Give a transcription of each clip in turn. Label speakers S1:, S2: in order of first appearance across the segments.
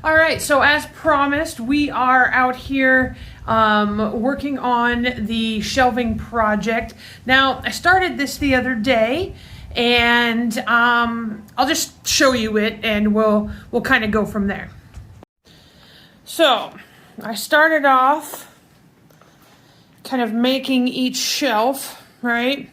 S1: All right, so as promised, we are out here working on the shelving project. Now, I started this the other day, and I'll just show you it, and we'll kind of go from there. So, I started off kind of making each shelf, right?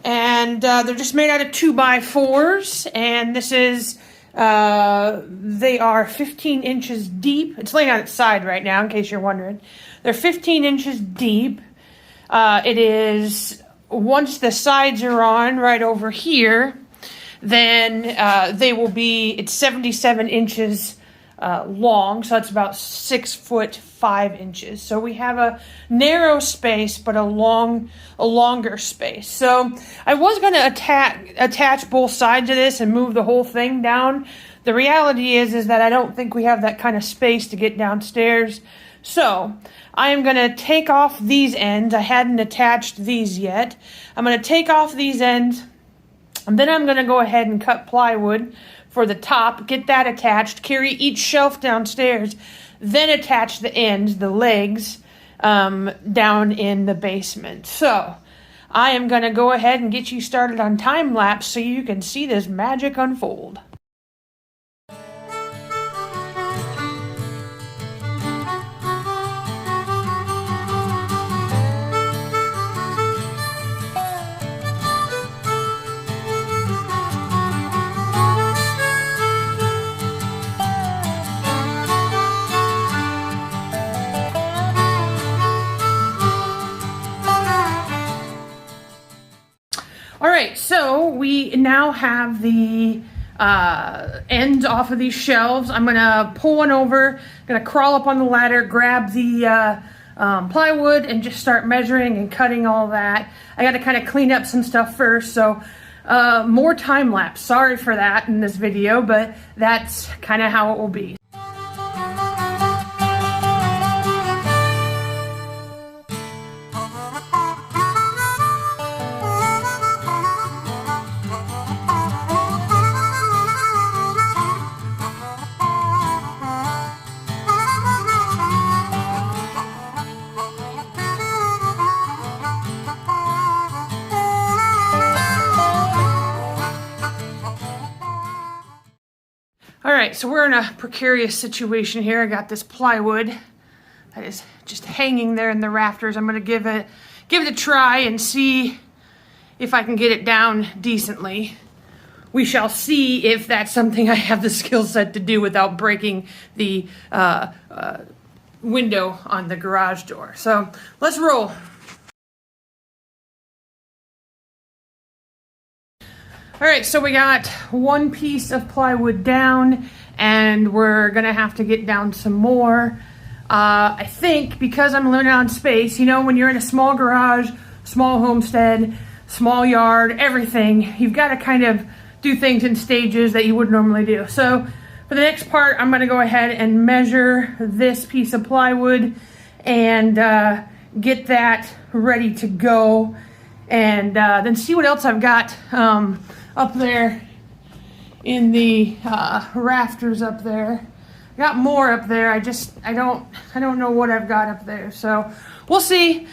S1: And they're just made out of 2x4s, and this is they are 15 inches deep. It's laying on its side right now, in case you're wondering. They're 15 inches deep. It is, once the sides are on right over here, then they will be, it's 77 inches long, so that's about 6 foot 5 inches. So we have a narrow space, but a longer space. So I was going to attach both sides of this and move the whole thing down. The reality is that I don't think we have that kind of space to get downstairs. So I am going to take off these ends. I hadn't attached these yet. I'm going to take off these ends, and then I'm going to go ahead and cut plywood for the top, get that attached, carry each shelf downstairs, then attach the ends, the legs, down in the basement. So I am going to go ahead and get you started on time lapse so you can see this magic unfold. All right, so we now have the ends off of these shelves. I'm gonna pull one over, gonna crawl up on the ladder, grab the plywood, and just start measuring and cutting all that. I gotta kind of clean up some stuff first, so more time lapse. Sorry for that in this video, but that's kind of how it will be. All right, so we're in a precarious situation here. I got this plywood that is just hanging there in the rafters. I'm gonna give it a try and see if I can get it down decently. We shall see if that's something I have the skill set to do without breaking the window on the garage door. So let's roll. All right, so we got one piece of plywood down, and we're gonna have to get down some more. I think because I'm limited on space, you know, when you're in a small garage, small homestead, small yard, everything, you've got to kind of do things in stages that you would normally do. So for the next part, I'm gonna go ahead and measure this piece of plywood and get that ready to go, and then see what else I've got up there in the rafters up there. I got more up there. I don't know what I've got up there. So we'll see.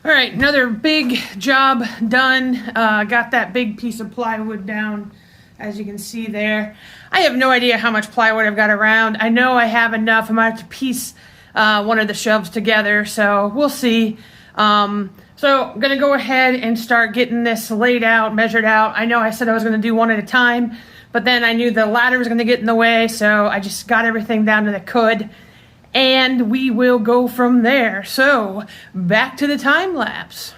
S1: All right, another big job done. Got that big piece of plywood down, as you can see there. I have no idea how much plywood I've got around. I know I have enough. I'm gonna have to piece one of the shelves together, so we'll see. So I'm gonna go ahead and start getting this laid out, measured out. I know I said I was gonna do one at a time, but then I knew the ladder was gonna get in the way, so I just got everything down to the could, and we will go from there. So back to the time lapse.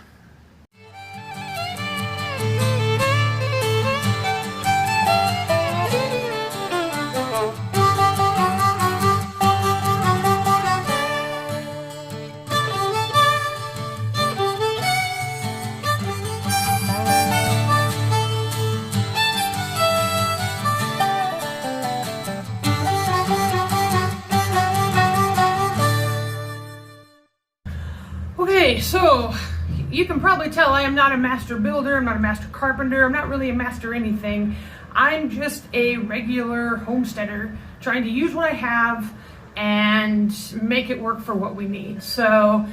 S1: you can probably tell I am not a master builder, I'm not a master carpenter, I'm not really a master anything. I'm just a regular homesteader trying to use what I have and make it work for what we need. So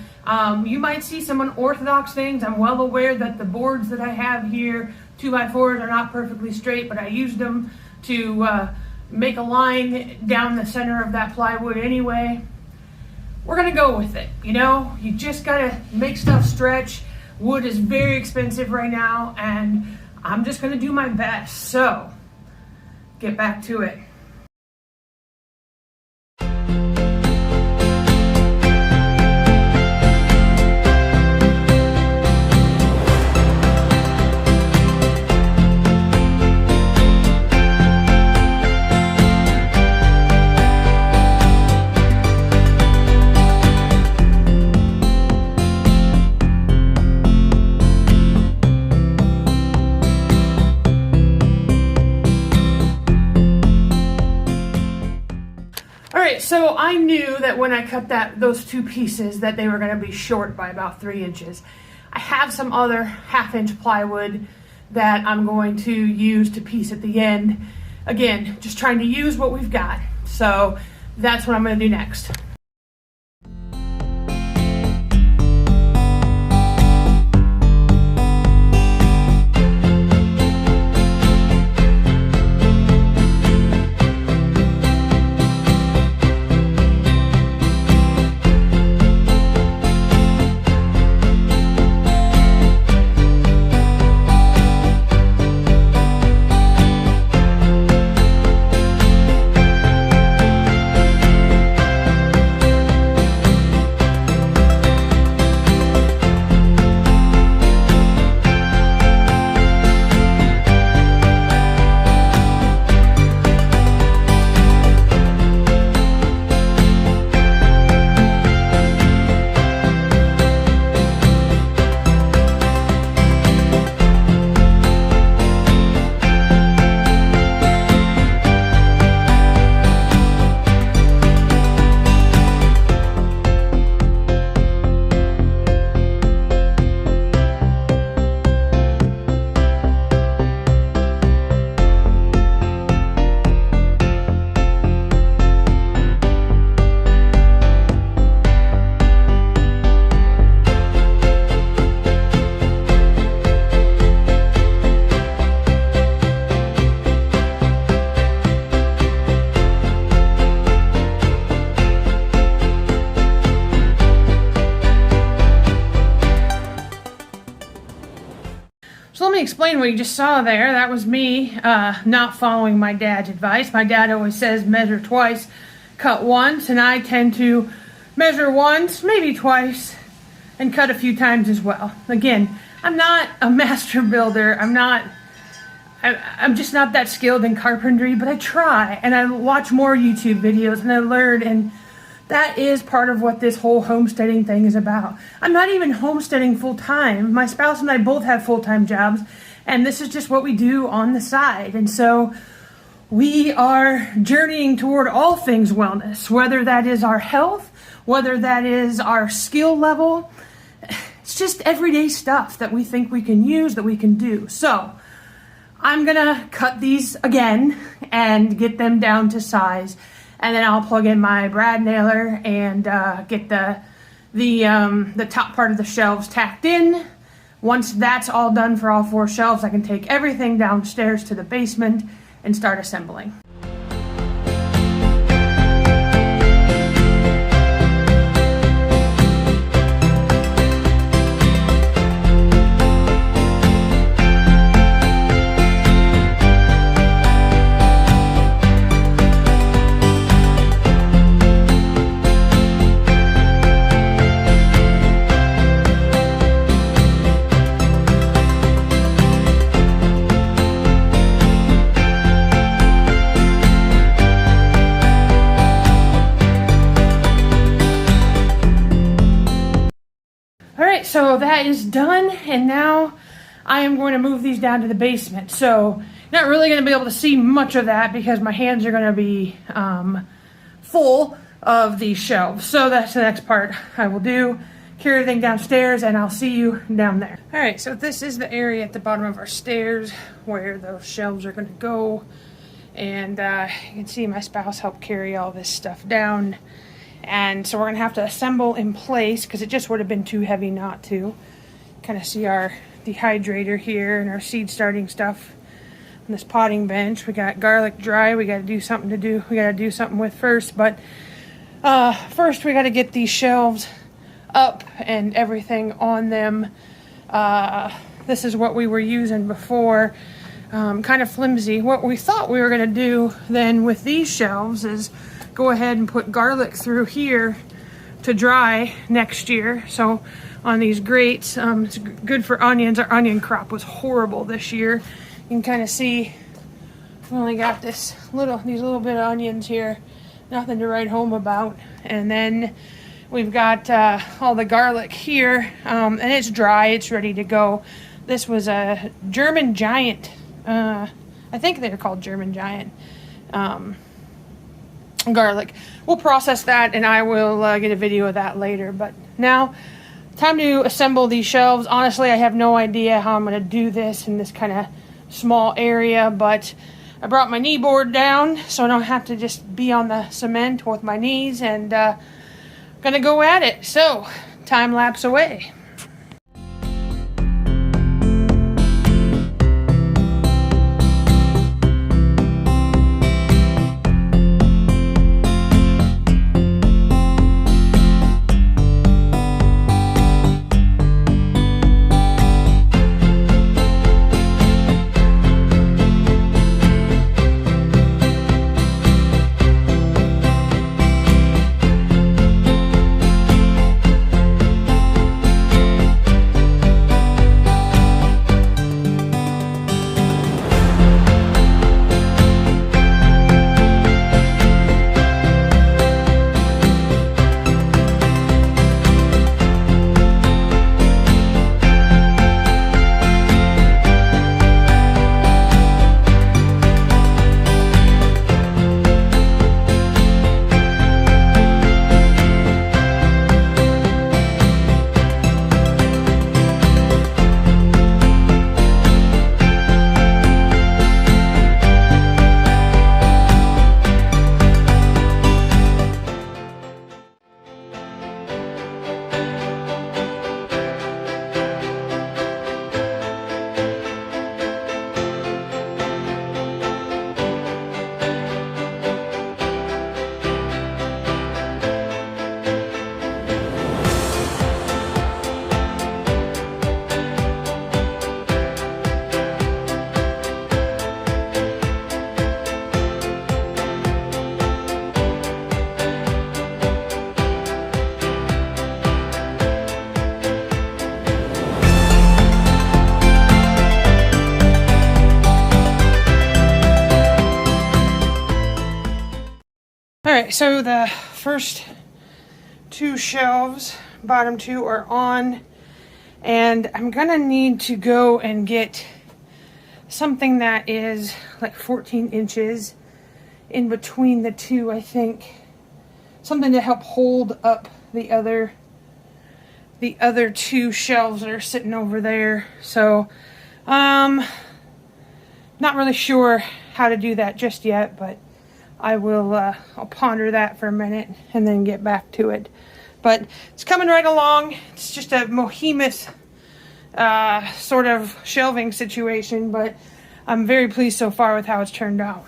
S1: you might see some unorthodox things. I'm well aware that the boards that I have here, 2x4s, are not perfectly straight, but I used them to make a line down the center of that plywood anyway. We're gonna go with it. You know, you just gotta make stuff stretch. Wood is very expensive right now, and I'm just gonna do my best. So, get back to it. So I knew that when I cut those two pieces that they were going to be short by about 3 inches. I have some other 1/2-inch plywood that I'm going to use to piece at the end. Again, just trying to use what we've got. So that's what I'm going to do next. So let me explain what you just saw there. That was me not following my dad's advice. My dad always says measure twice, cut once, and I tend to measure once, maybe twice, and cut a few times as well. Again, I'm not a master builder. I'm just not that skilled in carpentry, but I try, and I watch more YouTube videos, and I learn, and that is part of what this whole homesteading thing is about. I'm not even homesteading full-time. My spouse and I both have full-time jobs, and this is just what we do on the side. And so we are journeying toward all things wellness, whether that is our health, whether that is our skill level. It's just everyday stuff that we think we can use, that we can do. So I'm gonna cut these again and get them down to size. And then I'll plug in my brad nailer and get the top part of the shelves tacked in. Once that's all done for all 4 shelves, I can take everything downstairs to the basement and start assembling. So that is done, and now I am going to move these down to the basement. So you're not really going to be able to see much of that because my hands are going to be full of these shelves. So that's the next part I will do. carry everything downstairs, and I'll see you down there. All right, so this is the area at the bottom of our stairs where those shelves are going to go. And you can see my spouse helped carry all this stuff down. And so we're going to have to assemble in place because it just would have been too heavy not to. Kind of see our dehydrator here and our seed starting stuff on this potting bench. We got garlic dry. We got to do something with first. But first we got to get these shelves up and everything on them. This is what we were using before. Kind of flimsy. What we thought we were going to do then with these shelves is go ahead and put garlic through here to dry next year. So on these grates, it's good for onions. Our onion crop was horrible this year. You can kind of see we only got these little bit of onions here. Nothing to write home about. And then we've got all the garlic here, and it's dry. It's ready to go. This was a German Giant. I think they're called German Giant garlic. We'll process that, and I will get a video of that later. But now, time to assemble these shelves. Honestly, I have no idea how I'm going to do this in this kind of small area, but I brought my knee board down so I don't have to just be on the cement with my knees, and gonna go at it. So, time lapse away. Alright, so the first two shelves, bottom two, are on, and I'm gonna need to go and get something that is like 14 inches in between the two, I think. Something to help hold up the other two shelves that are sitting over there. So, not really sure how to do that just yet, but I will, I'll ponder that for a minute and then get back to it. But it's coming right along. It's just a behemoth sort of shelving situation, but I'm very pleased so far with how it's turned out.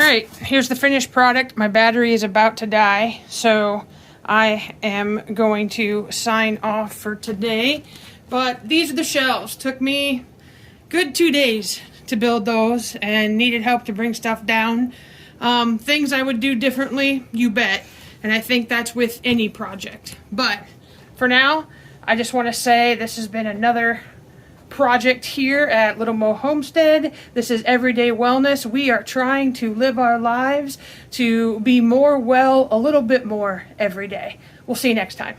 S1: right, here's the finished product. My battery is about to die, so I am going to sign off for today. But these are the shelves. Took me good 2 days to build those and needed help to bring stuff down. Things I would do differently, you bet. And I think that's with any project. But for now, I just want to say this has been another project here at Little Mo Homestead. This is everyday wellness. We are trying to live our lives to be more well, a little bit more every day. We'll see you next time.